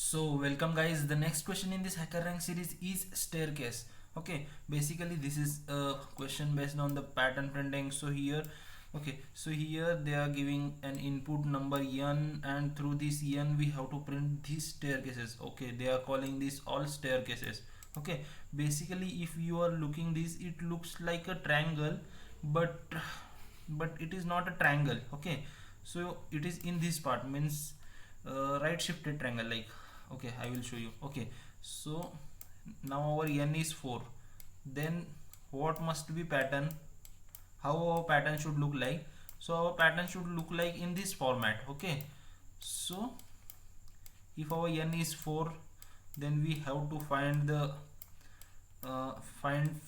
So welcome guys. The next question in this hacker rank series is staircase. Okay, basically this is a question based on the pattern printing. So here they are giving an input number n, and through this n we have to print these staircases. Okay, they are calling this all staircases. Okay, basically if you are looking this, it looks like a triangle, but it is not a triangle. Okay, so it is in this part, means right shifted triangle, like, okay, I will show you. Okay, so now our n is 4. Then what must be pattern? How our pattern should look like? So our pattern should look like in this format. Okay, so if our n is 4, then we have to find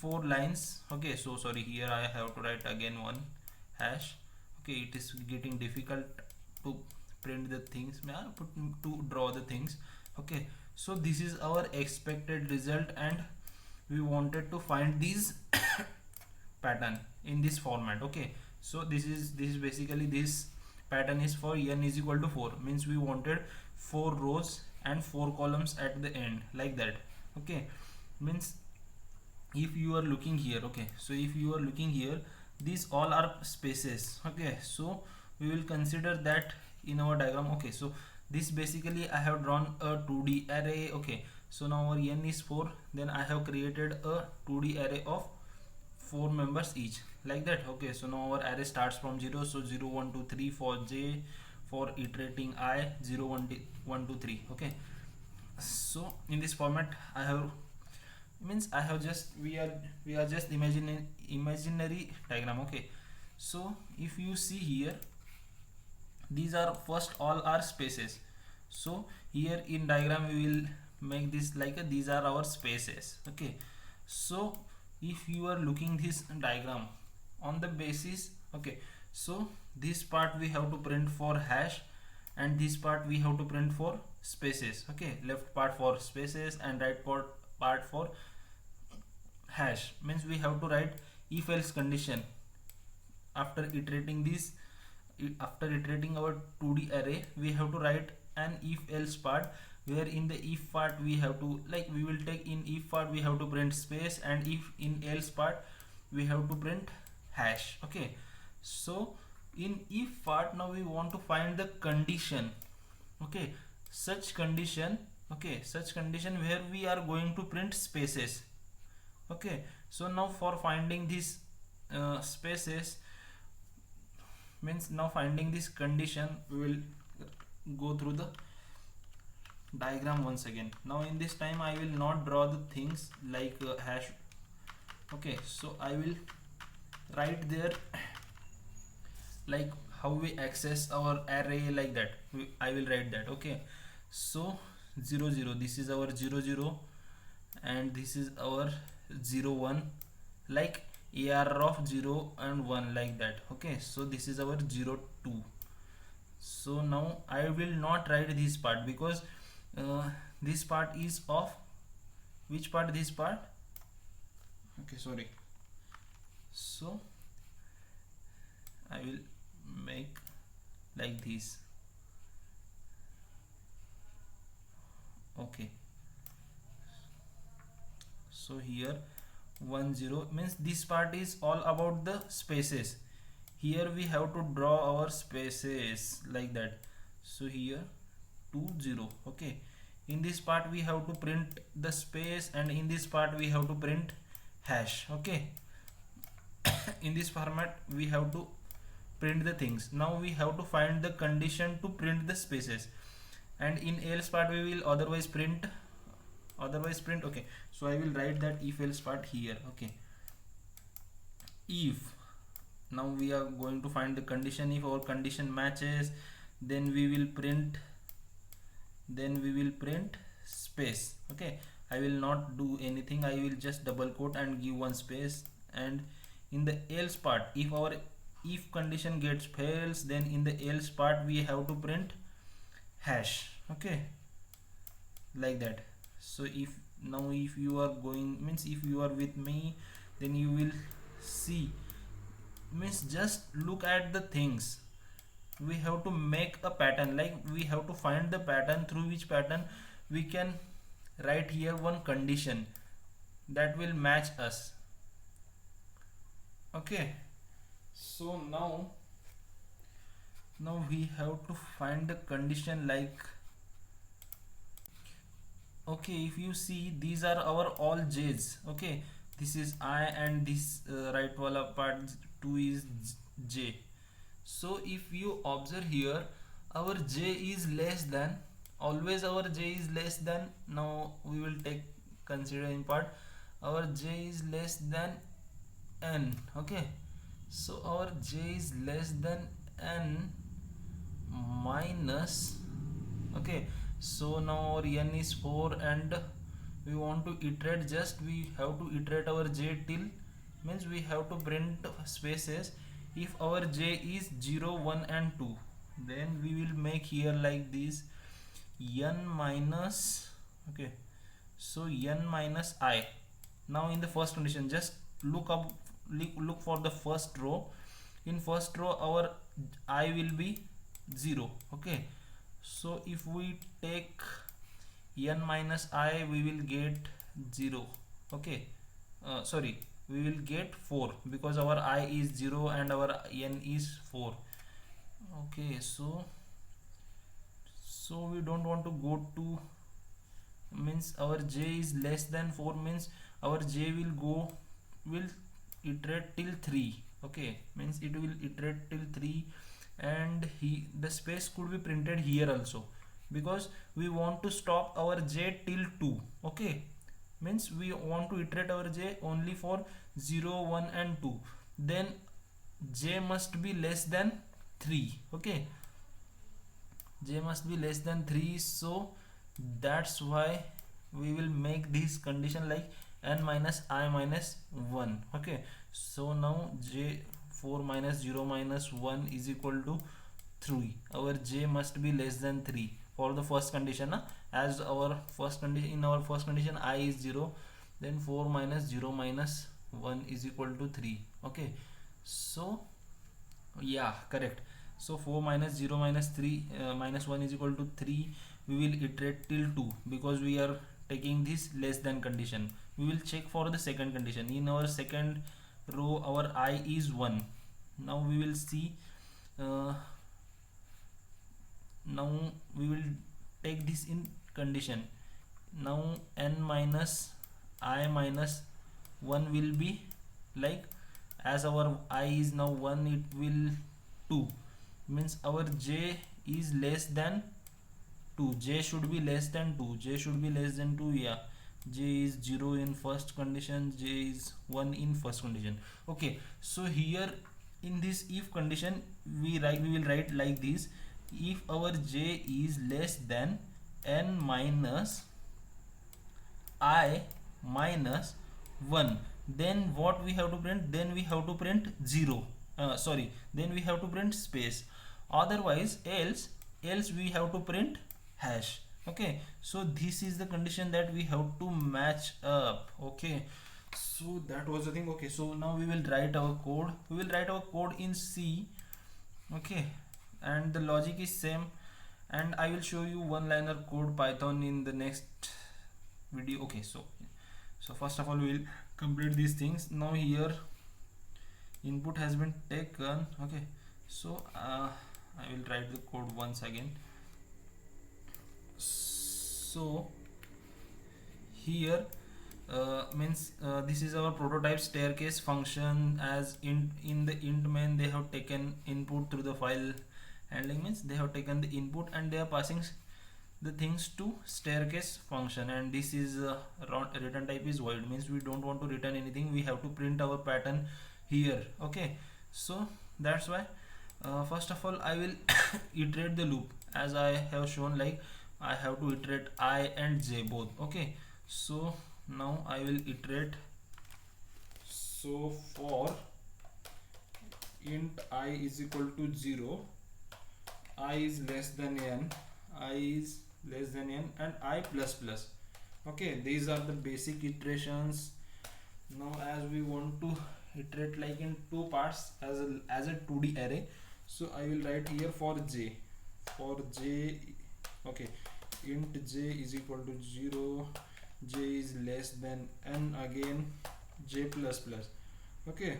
4 lines. Okay, so sorry, here I have to write again one hash. Okay, it is getting difficult to print the things, to draw the things. Okay, so this is our expected result, and we wanted to find these pattern in this format. Okay, so this is basically, this pattern is for n is equal to 4, means we wanted 4 rows and 4 columns at the end, like that. Okay, means if you are looking here, okay, so if you are looking here, these all are spaces. Okay, so we will consider that in our diagram. Okay, so this basically I have drawn a 2D array. Okay, so now our n is 4, then I have created a 2D array of 4 members each, like that. Okay, so now our array starts from 0, so 0 1 2 3 for j, for iterating I, 0 1 2 3. Okay, so in this format I have, means I have just, we are just imagining imaginary diagram. Okay, so if you see here, these are first all are spaces. So here in diagram we will make this like these are our spaces. Okay, so if you are looking this diagram on the basis, okay, so this part we have to print for hash, and this part we have to print for spaces. Okay, left part for spaces and right part for hash, means we have to write if else condition. After iterating this, after iterating our 2D array, we have to write an if else part, where in the if part we have to, like, we will take in if part we have to print space, and if in else part we have to print hash. Okay, so in if part, now we want to find the condition. Okay, such condition. Okay, such condition where we are going to print spaces. Okay, so now for finding these spaces, means now finding this condition, we will go through the diagram once again. Now in this time I will not draw the things like hash. Okay, so I will write there like how we access our array, like that. I will write that. Okay, so 0 0, this is our 0 0, and this is our 0 1, like AR of 0 and 1, like that. Okay, so this is our 0 2. So now I will not write this part, because this part is of which part? This part. Okay, sorry. So I will make like this. Okay, so here 1 0, means this part is all about the spaces. Here we have to draw our spaces, like that. So here 2 0. Okay, in this part we have to print the space, and in this part we have to print hash. Okay, in this format we have to print the things. Now we have to find the condition to print the spaces, and in else part we will otherwise print. Okay, so I will write that if else part here. Okay, if, now we are going to find the condition. If our condition matches, then we will print space. Okay, I will not do anything, I will just double quote and give one space. And in the else part, if our if condition gets fails, then in the else part we have to print hash. Okay, like that. So if now, if you are going, means if you are with me, then you will see, means just look at the things. We have to make a pattern, like we have to find the pattern through which pattern we can write here one condition that will match us. Okay, so now we have to find the condition like, okay, if you see, these are our all j's. Okay, this is I and this right wala part 2 is j. So if you observe here, our j is less than, always our j is less than, now we will take consider in part, our j is less than n. Okay, so our j is less than n minus, okay, so now our n is 4 and we want to iterate, just we have to iterate our j till, means we have to print spaces. If our j is 0 1 and 2, then we will make here like this, n minus, okay, so n minus I. Now in the first condition, just look for the first row. In first row our I will be 0. Okay, so if we take n minus I, we will get 0. Okay, sorry, we will get 4 because our I is 0 and our n is 4. Okay, so we don't want to go to, means our j is less than 4, means our j will iterate till 3. Okay, means it will iterate till 3, and the space could be printed here also, because we want to stop our j till 2. Okay, means we want to iterate our j only for 0 1 and 2, then j must be less than 3. Okay, j must be less than 3, so that's why we will make this condition like n minus I minus 1. Okay, so now j 4 minus 0 minus 1 is equal to 3. Our j must be less than 3 for the first condition, as our first condition, in our first condition I is 0, then 4 minus 0 minus 1 is equal to 3. Okay, so yeah, correct. So 4 minus 0 minus 3 minus 1 is equal to 3. We will iterate till 2 because we are taking this less than condition. We will check for the second condition. In our second row our I is 1. Now we will see, now we will take this in condition. Now n minus I minus 1 will be like, as our I is now 1, it will 2, means our j is less than 2. J should be less than 2. J should be less than 2. Yeah, j is 0 in first condition, j is 1 in first condition. Okay, so here in this if condition, we will write like this: if our j is less than n minus I minus 1, then what we have to print? Then we have to print 0. Then we have to print space. Otherwise, else we have to print hash. Okay, so this is the condition that we have to match up. Okay, so that was the thing. Okay, so now we will write our code. We will write our code in C. Okay, and the logic is same, and I will show you one liner code Python in the next video. Okay, so first of all we will complete these things. Now here input has been taken. Okay, so I will write the code once again. So here means this is our prototype staircase function. As in the int main, they have taken input through the file handling, means they have taken the input and they are passing the things to staircase function, and this is return type is void, means we don't want to return anything, we have to print our pattern here. Okay, so that's why first of all I will iterate the loop, as I have shown, like I have to iterate I and j both. Okay, so now I will iterate. So for int I is equal to 0, I is less than n, I is less than n, and I plus plus. Okay, these are the basic iterations. Now as we want to iterate like in two parts as a 2D array, so I will write here for j. Okay, int j is equal to 0, j is less than n, again j plus plus. Okay,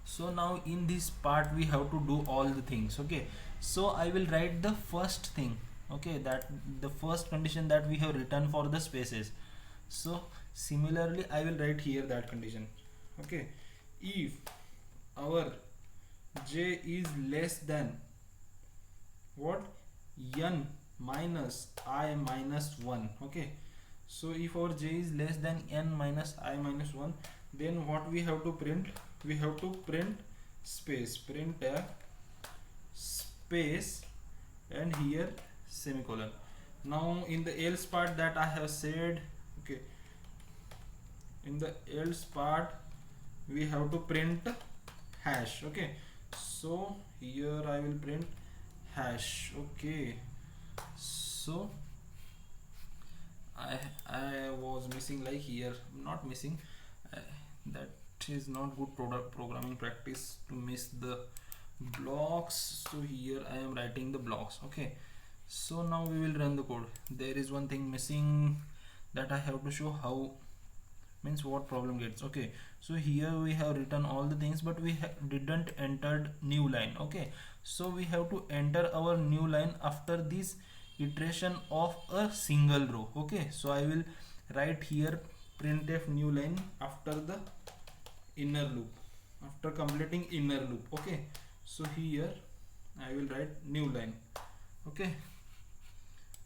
so now in this part we have to do all the things. Okay, so I will write the first thing. Okay, that the first condition that we have written for the spaces. So similarly I will write here that condition. Okay, if our j is less than what, n minus I minus 1. Okay, so if our j is less than n minus I minus 1, then what we have to print, we have to print space, print a space, and here semicolon. Now in the else part that I have said, okay, in the else part we have to print hash. Okay, so here I will print hash. Okay, so I was missing, like here not missing, that is not good product programming practice to miss the blocks. So here I am writing the blocks. Okay, so now we will run the code. There is one thing missing that I have to show how, means what problem gets. Okay, so here we have written all the things, but we didn't entered new line. Okay, so we have to enter our new line after this iteration of a single row. Okay, so I will write here printf new line after the inner loop, after completing inner loop. Okay, so here I will write new line. Okay,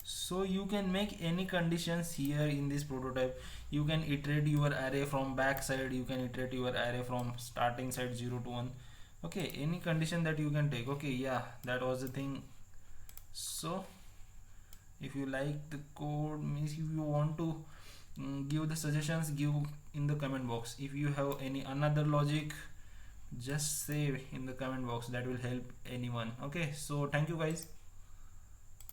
so you can make any conditions here in this prototype. You can iterate your array from back side, you can iterate your array from starting side 0 to 1. Okay, any condition that you can take. Okay, yeah, that was the thing. So if you like the code, means if you want to give the suggestions, give in the comment box. If you have any another logic, just say in the comment box, that will help anyone. Okay, so thank you guys.